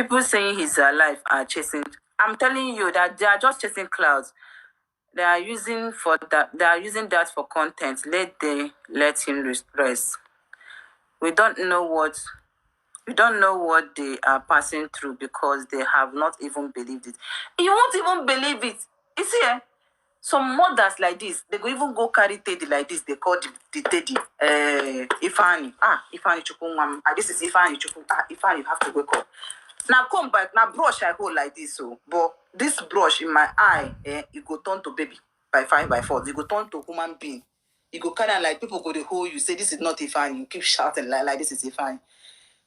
People saying he's alive are chasing. I'm telling you that they are just chasing clouds. They are using for that. They are using that for content. Let him rest. We don't know what they are passing through because they have not even believed it. You won't even believe it. You see, some mothers like this, they go even go carry Teddy like this. They call the Teddy Ifani. Ifani Chukwumwam. This is Ifani Chukwu. Ifani, you have to wake up. Now come back. Now brush I hold like this. So, but this brush in my eye, it go turn to baby by 5 by 4. It go turn to human being. You go kind of like people go to hold you. Say this is not Ifani. You keep shouting like this is Ifani.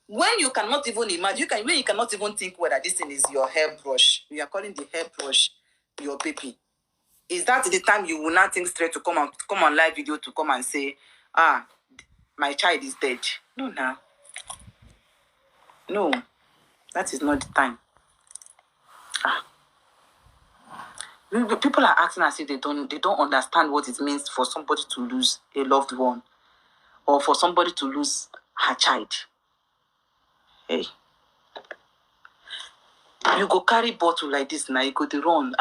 When you cannot even imagine, when you cannot even think whether this thing is your hairbrush, you are calling the hairbrush your baby. Is that the time you will not think straight to come on live video to come and say, my child is dead? No, now. No, that is not the time. People are acting as if they don't understand what it means for somebody to lose a loved one or for somebody to lose her child. Hey. You go carry bottle like this now, you go to run.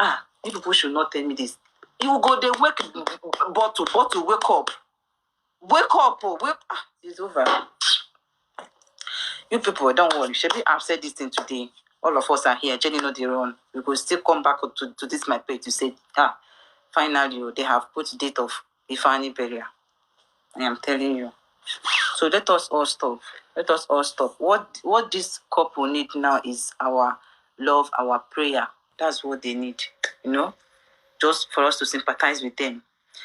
You people should not tell me this. You go they wake bottle, wake up. Wake up, it's over. You people, don't worry. Shebi, I've said this thing today. All of us are here. Jenny know the run. We will still come back to this my page to say, finally, they have put date of Ifani burial. I am telling you. So let us all stop. Let us all stop. What this couple need now is our love, our prayer. That's what they need. Just for us to sympathize with them.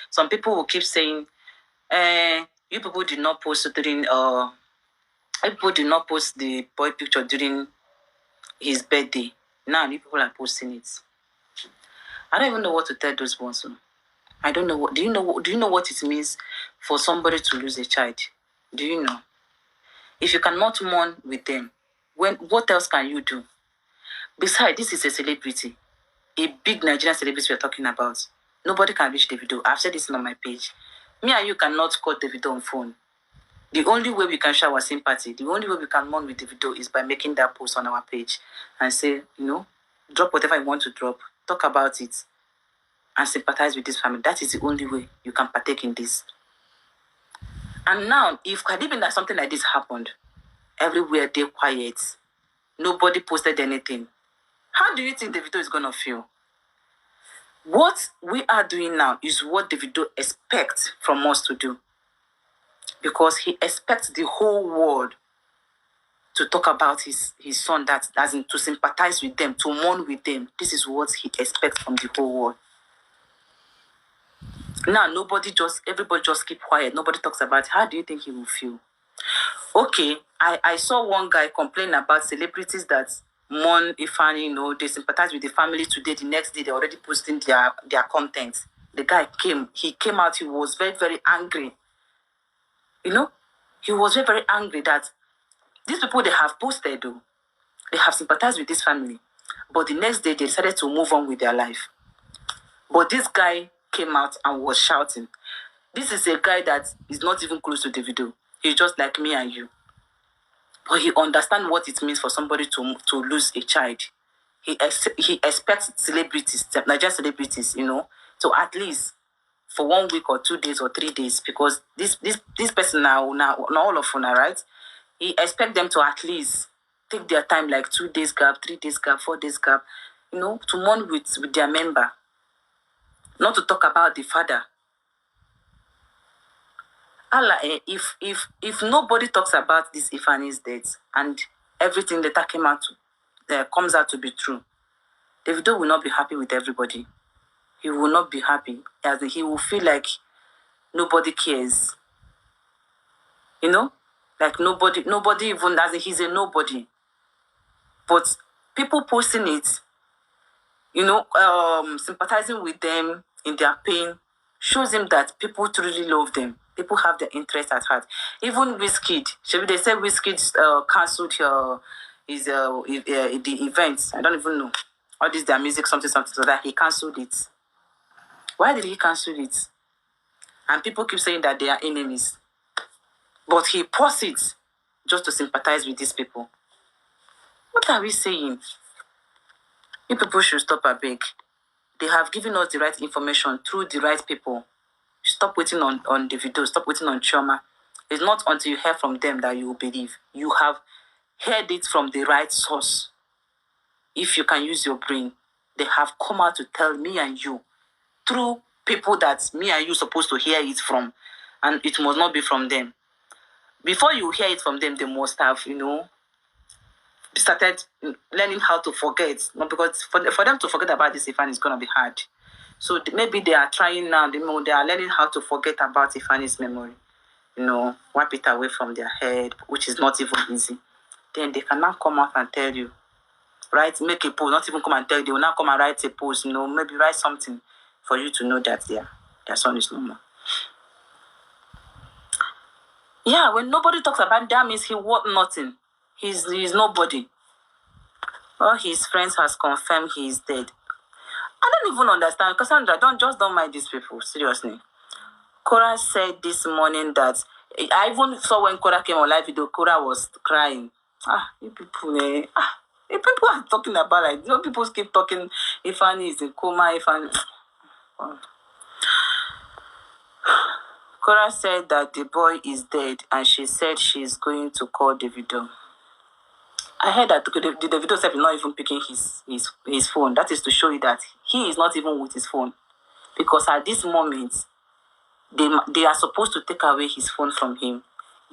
Some people will keep saying, you people did not post during people did not post the boy picture during his birthday. Now you people are posting it. I don't even know what to tell those ones. I don't know what. Do you know what it means for somebody to lose a child? Do you know? If you cannot mourn with them, what else can you do? Besides, this is a celebrity, a big Nigerian celebrity we're talking about. Nobody can reach Davido. I've said this on my page. Me and you cannot call Davido on phone. The only way we can show our sympathy, the only way we can mourn with Davido is by making that post on our page and say, drop whatever you want to drop, talk about it, and sympathize with this family. That is the only way you can partake in this. And now, if even that something like this happened, everywhere they're quiet, nobody posted anything, how do you think Davido is going to feel? What we are doing now is what Davido expects from us to do. Because he expects the whole world to talk about his son, as in to sympathize with them, to mourn with them. This is what he expects from the whole world. Now, everybody just keep quiet. Nobody talks about it. How do you think he will feel? Okay, I saw one guy complain about celebrities that mourn Ifani, they sympathize with the family today. The next day, they're already posting their content. The guy came out, he was very, very angry. He was very, very angry that these people, they have posted, they have sympathized with this family. But the next day, they decided to move on with their life. But this guy came out and was shouting. This is a guy that is not even close to Davido. He's just like me and you. But he understands what it means for somebody to lose a child. He expects celebrities, Nigerian celebrities, to at least for 1 week or 2 days or 3 days, because this person now all of them, right? He expects them to at least take their time, like 2 days gap, 3 days gap, 4 days gap, to mourn with their member. Not to talk about the father. If nobody talks about this Ifani's death and everything that comes out to be true, Davido will not be happy with everybody. He will not be happy, as he will feel like nobody cares. Like nobody even, as he's a nobody. But people posting it, sympathizing with them in their pain, shows him that people truly love them. People have their interest at heart. Even Wizkid, they say Wizkid cancelled the events. I don't even know. All this, their music, something so that he cancelled it. Why did he cancel it? And people keep saying that they are enemies. But he paused it just to sympathize with these people. What What are we saying? You people should stop a big. They have given us the right information through the right people. Stop waiting on Davido. Stop waiting on Chioma. It's not until you hear from them that you will believe. You have heard it from the right source. If you can use your brain, they have come out to tell me and you through people that me and you supposed to hear it from, and it must not be from them. Before you hear it from them, they must have, started learning how to forget. No, because for them to forget about this Ifan is going to be hard. So maybe they are trying now, they are learning how to forget about Ifani's memory. Wipe it away from their head, which is not even easy. Then they can now come out and tell you, right? Make a post, not even come and tell you, they will now come and write a post, maybe write something for you to know that their son is no more. Yeah, when nobody talks about it, that means he worth nothing. He's nobody. All his friends has confirmed he is dead. I don't even understand. Cassandra, don't mind these people, seriously. Cora said this morning that I even saw when Cora came on live video, Cora was crying. You people, you people are talking about like, people keep talking. Ifani is in coma. Ifani. Cora said that the boy is dead, and she said she's going to call Davido. I heard that the Davido self is not even picking his phone. That is to show you that he is not even with his phone, because at this moment, they are supposed to take away his phone from him.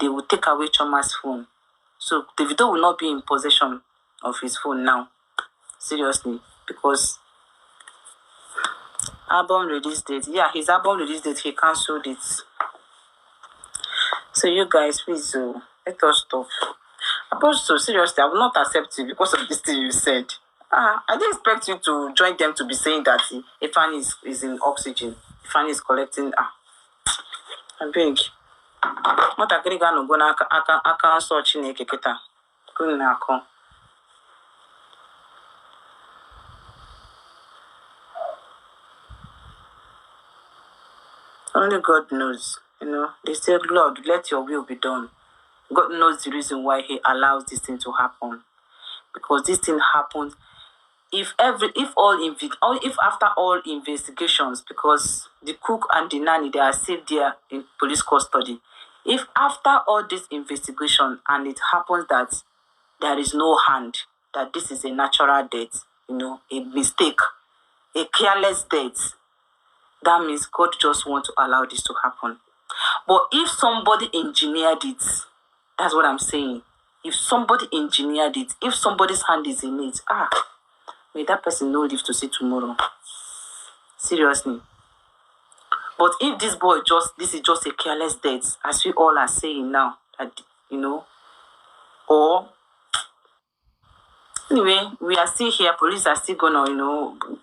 They will take away Choma's phone. So Davido will not be in possession of his phone now. Seriously. Because album release date. Yeah, his album release date, he cancelled it. So you guys, please, let us stop. Apostle, seriously, I will not accept you because of this thing you said. I didn't expect you to join them to be saying that Ifan is in oxygen. Ifan is collecting. I beg. What a great no go na aka so Chineke kita. Kun na ako. Only God knows. They say, Lord, let your will be done. God knows the reason why he allows this thing to happen. Because this thing happens if after all investigations, because the cook and the nanny, they are still there in police custody. If after all this investigation and it happens that there is no hand, that this is a natural death, a mistake, a careless death, that means God just wants to allow this to happen. But if somebody engineered it, that's what I'm saying. If somebody engineered it, if somebody's hand is in it, may that person not live to see tomorrow. Seriously. But if this is just a careless death, as we all are saying now, that, or anyway, we are still here, police are still gonna,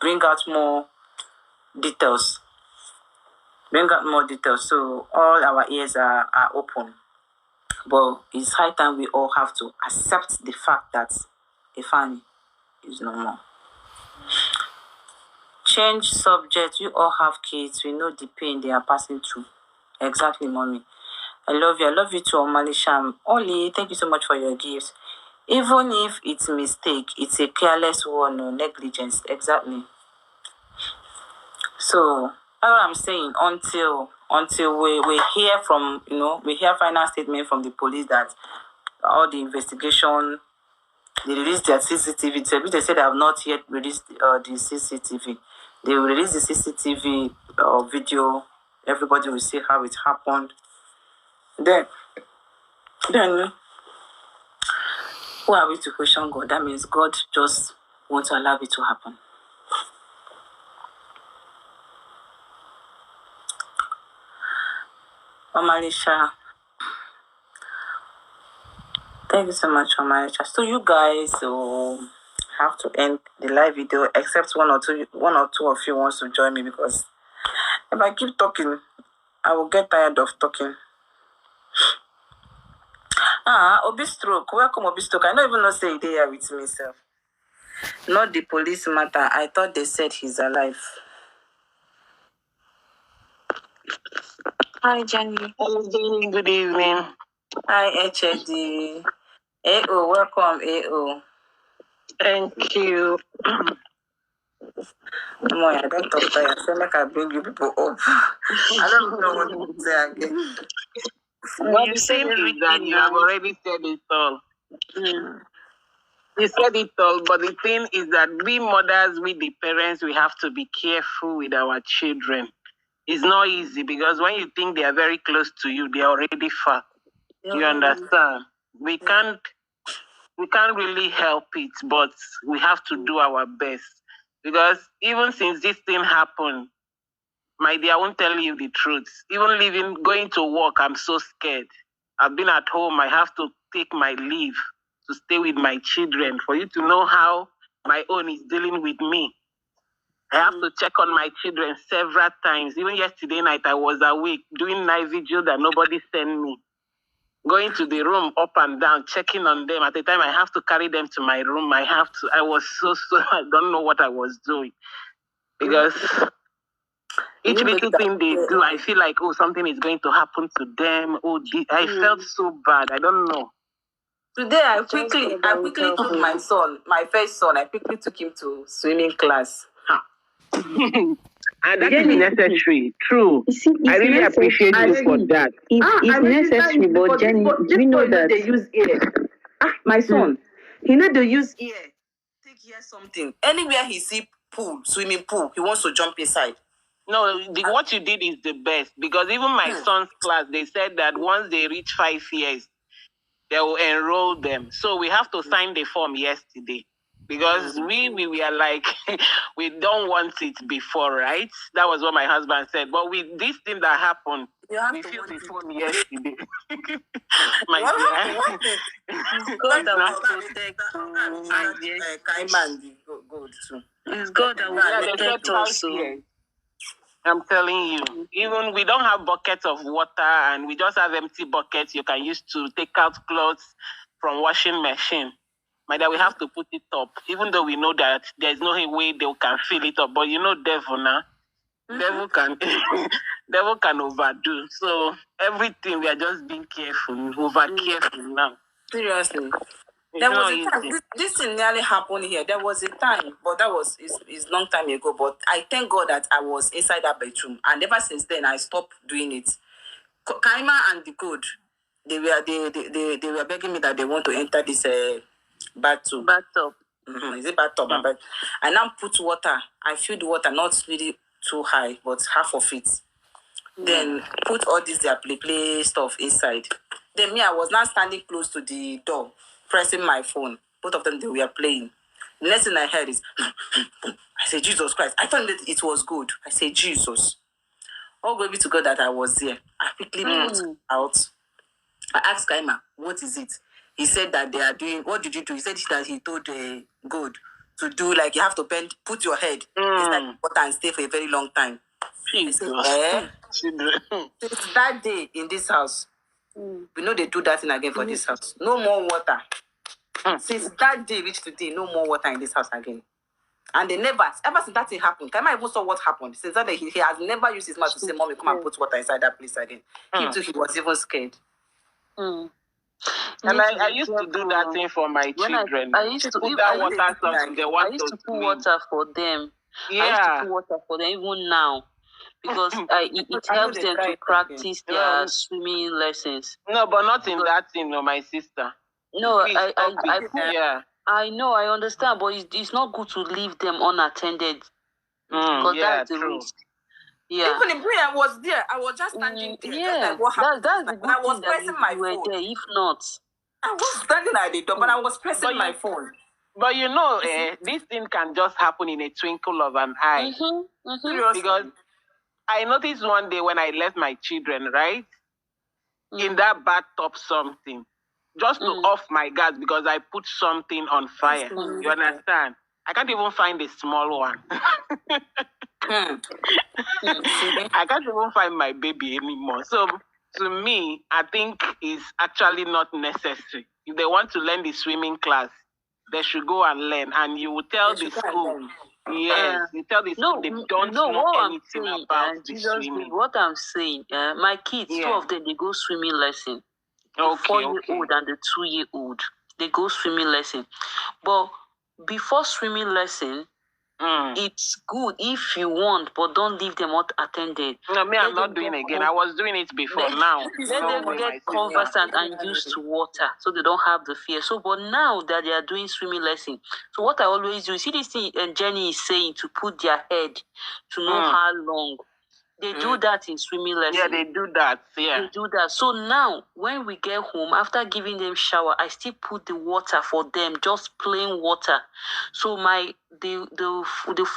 bring out more details. So all our ears are open. But it's high time we all have to accept the fact that Ifani is no more. Change subject. You all have kids. We know the pain they are passing through. Exactly, mommy. I love you. I love you too, Omali Sham. Oli, thank you so much for your gifts. Even if it's a mistake, it's a careless one or negligence. Exactly. So, that's what I'm saying. Until we hear from, we hear final statement from the police that all the investigation, they released their CCTV. They said they have not yet released the CCTV. They will release the CCTV video. Everybody will see how it happened. Then, who are we to question God? That means God just wants to allow it to happen. Omalisha, thank you so much, Omalisha. So you guys have to end the live video, except one or two of you wants to join me, because if I keep talking, I will get tired of talking. Obi Stroke. Welcome, Obi Stroke. I don't even know say they are with myself. Not the police matter. I thought they said he's alive. Hi, Jenny. Hello, Jenny. Good evening. Hi, HAD. AO, welcome, AO. Thank you. No, I don't talk to you. I feel like I bring you people up. I don't know what to say again. What the thing is that you have already said it all. You said it all, but the thing is that we mothers, we the parents, we have to be careful with our children. It's not easy because when you think they are very close to you, they are already far. You understand? We can't really help it, but we have to do our best. Because even since this thing happened, my dear, I won't tell you the truth. Even going to work, I'm so scared. I've been at home. I have to take my leave to stay with my children for you to know how my own is dealing with me. I have to check on my children several times. Even yesterday night, I was awake doing night vigil that nobody sent me. Going to the room up and down, checking on them. At the time, I have to carry them to my room. I was so, I don't know what I was doing. Because each little thing they do, I feel like, oh, something is going to happen to them. I felt so bad. I don't know. Today, I quickly took my son, my first son, I quickly took him to swimming class. And that is necessary. True. I really appreciate you for that. It's necessary, but Jenny, we know that they use ear. My son, he need to use ear. Take here something. Anywhere he see pool, swimming pool, he wants to jump inside. No, what you did is the best because even my son's class, they said that once they reach 5 years, they will enroll them. So we have to sign the form yesterday because we are like, we don't want it before, right? That was what my husband said. But with this thing that happened, we filled the form yesterday. My dear. God that will protect It's God that will protect us. So. I'm telling you, even we don't have buckets of water and we just have empty buckets you can use to take out clothes from washing machine. My dad, we have to put it up, even though we know that there's no way they can fill it up. But you know, devil now, devil can overdo. So everything we are just being careful, over careful now. Seriously. There was a time, this thing nearly happened here. There was a time, but that was is long time ago. But I thank God that I was inside that bedroom, and ever since then I stopped doing it. Kaima and the code, they were begging me that they want to enter this bathtub. Is it bathtub? But I now put water. I filled the water, not really too high, but half of it. Then put all this their play stuff inside. Then me, I was now standing close to the door, pressing my phone. Both of them, they were playing. The next thing I heard is, I said, Jesus Christ. I thought that it was good. I said, Jesus. All glory to God that I was there. I quickly put out. I asked Kaima, what is it? He said that they are doing, what did you do? He said that he told God to do, like, you have to bend, put your head inside the water and stay for a very long time. Since that day in this house, we know they do that thing again for this house. No more water. Since that day reached today, no more water in this house again. And they never, ever since that thing happened, Kaima even saw what happened. Since that day, he has never used his mouth to say, Mommy, come and put water inside that place again. He too, he was even scared. And I used to do that thing for my children. I used to put that water I used to put water for them. Yeah. I used to put water for them even now. Because it helps them to practice their swimming lessons. No, but not in that thing, no, my sister. No, I know, I understand, but it's not good to leave them unattended. Because that's the risk. Yeah. Even in prayer, I was there. I was just standing there. Yeah, like, what happened? That's the good I was thing pressing my phone. There. If not, I was standing at the door, but I was pressing my phone. But you know, this thing can just happen in a twinkle of an eye. Because I noticed one day when I left my children, right, in that bathtub something, just to off my gas because I put something on fire. You understand? I can't even find a small one. I can't even find my baby anymore. So to me, I think it's actually not necessary. If they want to learn the swimming class, they should go and learn. And you will tell the school, yes, you tell the school they don't know anything about the swimming. What I'm saying, my kids, two of them, they go swimming lesson. The 4-year-old and the 2-year-old, they go swimming lesson. But before swimming lesson, it's good if you want, but don't leave them unattended. No, me, I'm not doing it again. I was doing it before. Now, let them get conversant and used to water, so they don't have the fear. So, but now that they are doing swimming lesson, so what I always do, see this thing Jenny is saying, to put their head to know how long. They do that in swimming lesson. Yeah, they do that. Yeah. They do that. So now, when we get home, after giving them shower, I still put the water for them, just plain water. So the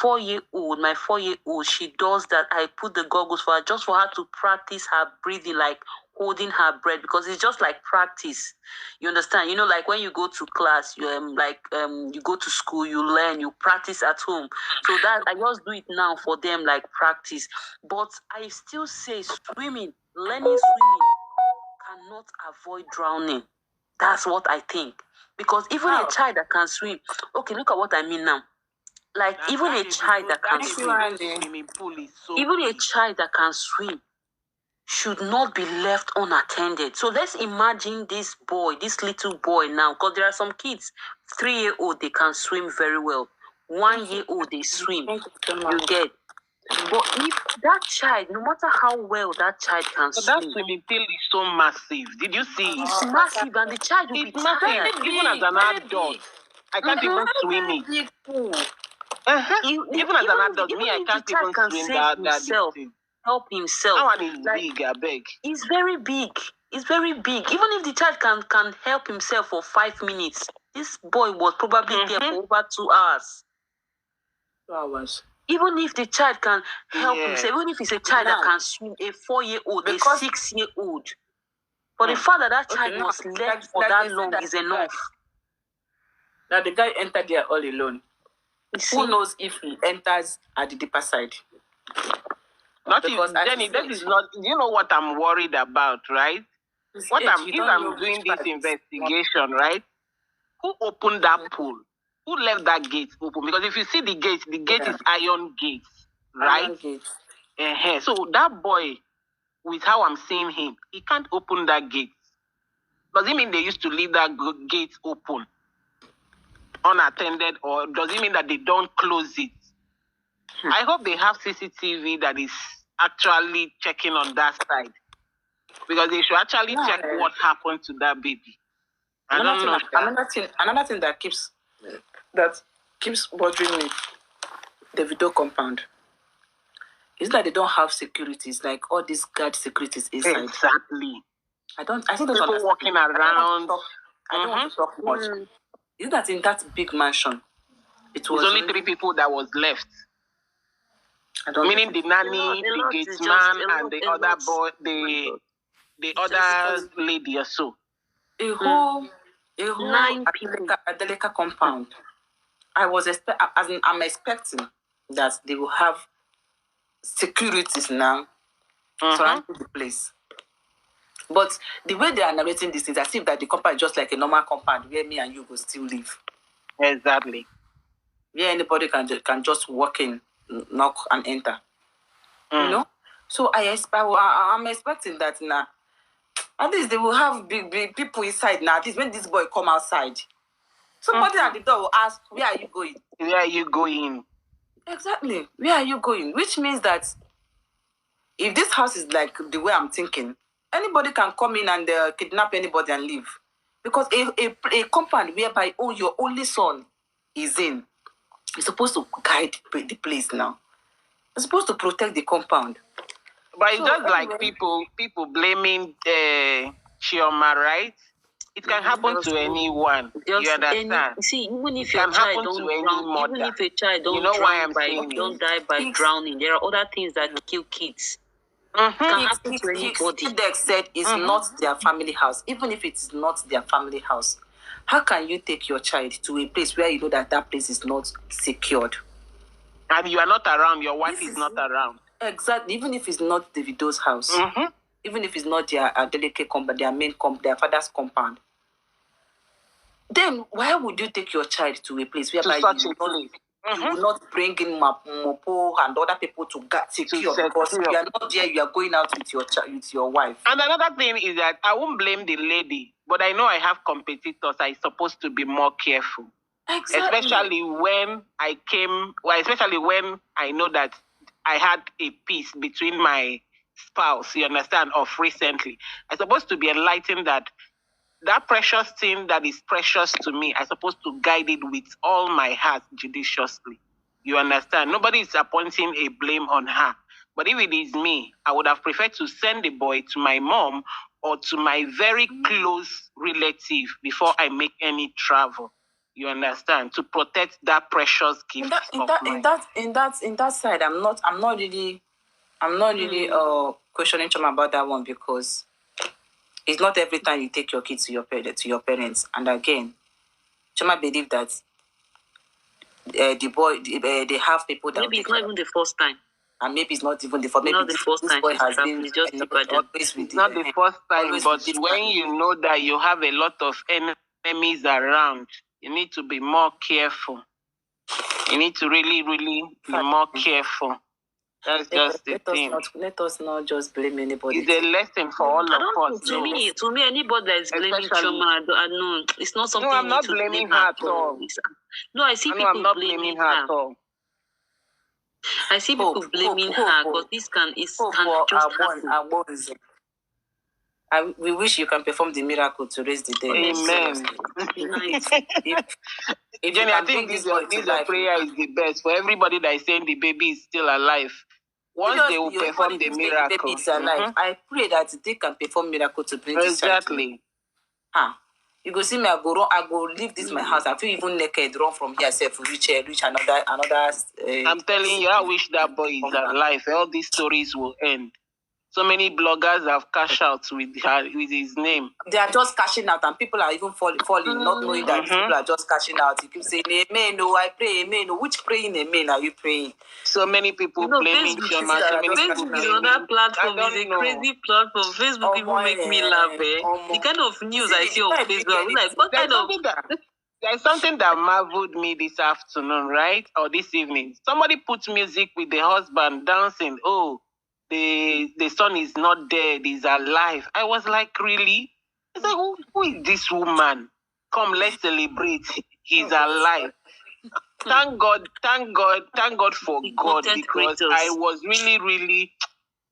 4-year-old, my 4-year-old, she does that. I put the goggles for her, just for her to practice her breathing, like holding her breath, because it's just like practice. You understand? You know, like when you go to class, you you go to school, you learn, you practice at home. So that I just do it now for them, like practice. But I still say learning swimming cannot avoid drowning. That's what I think. Because even a child that can swim, okay, look at what I mean now. Like even a child that can swim, even a child that can swim should not be left unattended. So let's imagine this little boy now, because there are some kids, 3-year-old, they can swim very well. 1-year-old, they swim. You get. But if that child, no matter how well that child can swim, that swimming pool is so massive. Did you see? It's massive, and the child will be tired. Even as an adult, I can't even swim it. Even as an adult, me, I can't even swim that thing. Help himself. That one is big, I beg. It's very big. It's very big. Even if the child can help himself for 5 minutes, this boy was probably there for over 2 hours. 2 hours. Even if the child can help himself, even if it's a child that can swim, a 4-year-old, a 6-year-old, for the fact that that child was left for that long is enough. Now the guy entered there all alone. Who knows if he enters at the deeper side? Jenny, that is not. You know what I'm worried about, right? If I'm doing this investigation, right? Who opened that pool? Who left that gate open? Because if you see the gate is iron gate, right? Iron gate. So that boy, with how I'm seeing him, he can't open that gate. Does it mean they used to leave that gate open, unattended, or does it mean that they don't close it? I hope they have CCTV that is actually checking on that side, because they should actually check what happened to that baby. Another thing that keeps bothering me, Davido compound, is that they don't have securities, like all these guard securities inside. Exactly. I think people walking around. I don't want to talk much. Is that in that big mansion? It was only 3 people that was left. Meaning the nanny, the gate man, and the other boy, the other lady or so. A whole 9 people at the compound. I'm expecting that they will have securities now surrounding the place. But the way they are narrating this is as if that the compound is just like a normal compound where me and you will still live. Exactly. Where anybody can just walk in, knock and enter. You know? So I'm expecting that now. At least they will have big people inside now. At least when this boy come outside, somebody at the door will ask, where are you going? Where are you going? Exactly. Where are you going? Which means that if this house is like the way I'm thinking, anybody can come in and kidnap anybody and leave. Because a compound whereby your only son is in, you're supposed to guide the place now. You're supposed to protect the compound. But it's just like people blaming Chioma, right? It can happen to anyone. You understand? Even if a child don't die by drowning, there are other things that kill kids. Can happen to anybody. They said it's not their family house. Even if it is not their family house, how can you take your child to a place where you know that place is not secured? And you are not around, your wife is not around. Exactly. Even if it's not Davido's house, even if it's not their delicate compound, their father's compound, then why would you take your child to a place where you will not bring in Mopo and other people to get secure? Because you are not there, you are going out with your wife. And another thing is that I won't blame the lady, but I know I have competitors. I'm supposed to be more careful. Exactly. Especially when especially when I know that I had a peace between my spouse, you understand, of recently. I'm supposed to be enlightened that precious thing that is precious to me, I'm supposed to guide it with all my heart judiciously. You understand? Nobody is appointing a blame on her. But if it is me, I would have preferred to send the boy to my mom or to my very close relative before I make any travel. You understand? To protect that precious gift In that side, I'm not really questioning Chioma about that one, because it's not every time you take your kids to your parents. And again, Chioma believe that the boy, they have people that maybe it's not even the first time. And maybe it's not even the first. Maybe not the first this time boy she's has traveling, been it's just always with it's not the first time, but when you know that you have a lot of enemies around, you need to be more careful. You need to really, really be more careful. That's just the thing. Let us not just blame anybody. It's a lesson for all of us. To me, anybody that is blaming Chioma, I know it's not something. No, I'm not blaming her at all. No, I see people I'm not blaming her at all. I see people blaming her, because this can just happen. We wish you can perform the miracle to raise the dead. Amen. If Jenny, I think this prayer is the best for everybody that is saying the baby is still alive. Once they will perform the miracle, the baby is alive. I pray that they can perform miracle to bring this child. Exactly. You go see me, I go leave this my house. I feel even naked, run from here, self reach another. I'm telling you, I wish that boy is alive. All these stories will end. So many bloggers have cashed out with his name. They are just cashing out, and people are even falling, not knowing that people are just cashing out. You keep saying, amen, no, I pray, amen. No. Which praying amen are you praying? So many people blaming Chioma. Facebook is another platform. It's a crazy platform. Facebook people make me laugh. The kind of news I see on Facebook, like, what kind of... There's something that marveled me this afternoon, right? Or this evening. Somebody put music with the husband dancing. Oh, the son is not dead, he's alive. I was like, really? It's like, who is this woman? Come, let's celebrate. He's alive. Thank God for God, because I was really, really,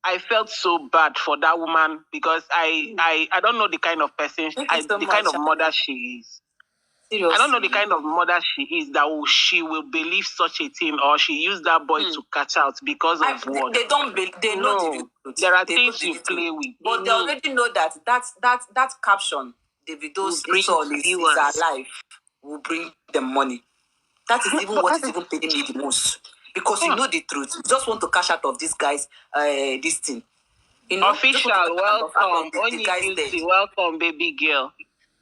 I felt so bad for that woman, because I don't know the kind of person, the kind of mother she is. Seriously? I don't know the kind of mother she is that she will believe such a thing, or she used that boy to catch out because of what? They don't believe. They know the truth. There are things you play with, but they already know that caption, Davido's son is alive, will bring them money. That is even what is even paying me the most, because you know the truth. You just want to cash out of this guy's this thing. You know, official welcome, welcome, baby girl.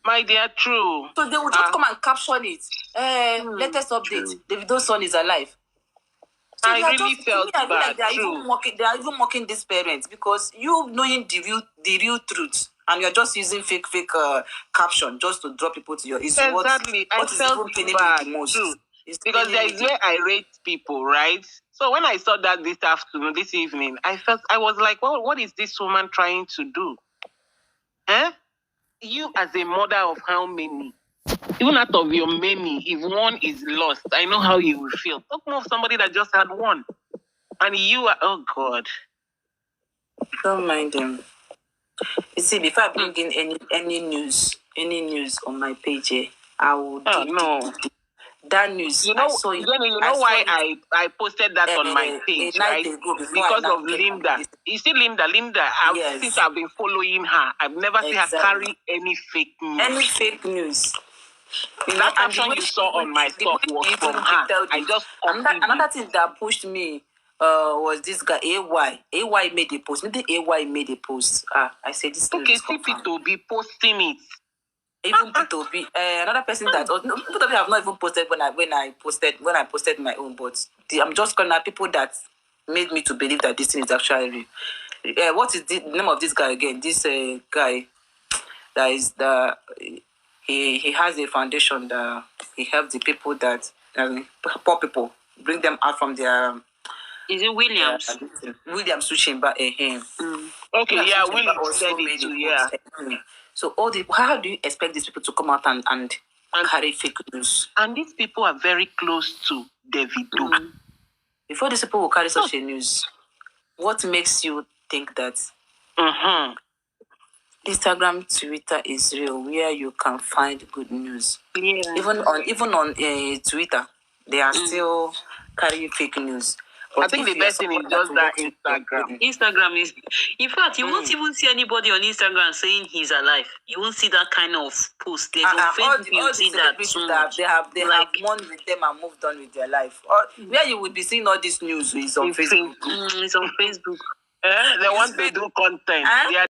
My dear, true. So they will just come and caption it. Latest update: Davido's son is alive. So I really felt bad. Like they are even mocking these parents, because you knowing the real truth, and you're just using fake caption just to draw people to your issue. Exactly. I felt bad too. Because there is where I rate people, right? So when I saw that this evening, I was like, well, what is this woman trying to do? You as a mother of how many? Even out of your many, if one is lost, I know how you will feel. Talk more of somebody that just had one. And you are, oh God. Don't mind them. You see, before I bring in any news on my page, I will that news. You know why I posted that on my page, right? Because of Linda. You see, Linda, since I've been following her, I've never seen her carry any fake news. That caption you saw on my stuff was from her. I just another thing that pushed me was this guy AY. AY made a post. Maybe AY made a post. I said this. Okay, P2 be posting it. Even P2B, another person that P2B have not even posted when I posted my own, but I'm just calling out people that made me to believe that this thing is actually real. What is the name of this guy again? This guy that is he has a foundation that he helps the people that poor people, bring them out from their. Is it Williams? Williams Suchimba Okay, yeah, Williams said it too, yeah. So how do you expect these people to come out and And carry fake news. And these people are very close to Davido. Before these people will carry such a news, what makes you think that Instagram, Twitter is real, where you can find good news? Yeah. Even on Twitter, they are still carrying fake news. But I think the best thing is just that Instagram. Instagram is, in fact, you won't even see anybody on Instagram saying he's alive. You won't see that kind of post. There's on Facebook, you see that too much. They have mourned with them and moved on with their life. Where you would be seeing all this news is on Facebook. It's on Facebook. They want to do content. They are